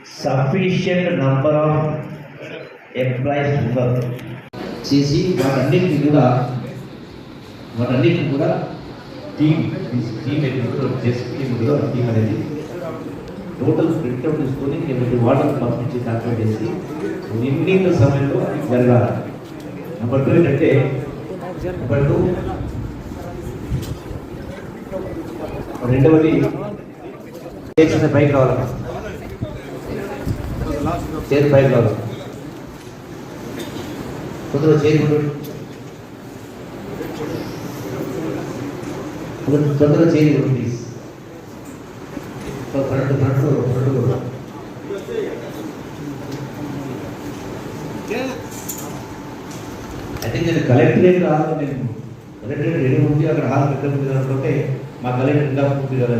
sufficient number of employees work చేసి వాటన్నిటిని కూడా టీమ్ టీమ్ అనేది టోటల్ ప్రింట్అవుట్ తీసుకొని ఎన్ని వాటర్ పంపించి కాల్కులేట్ చేసి నిర్ణీత సమయంలో జరగాలి. నెంబర్ 2 ఏంటంటే రెండవది చేసిన పైకి రావాలి, చేతి పైకి రావాలి, కొందరు చేతి తొందరగా చేయి ప్లీజ్. ఫ్రంట్ అయితే నేను కలెక్టరేట్ రావాలి, నేను కలెక్టరేట్ రెడీ ఉంది, అక్కడ హాల్ పెట్ట ఉంది అనుకుంటే మా కలెక్టర్ ఇంకా పూర్తి కదా.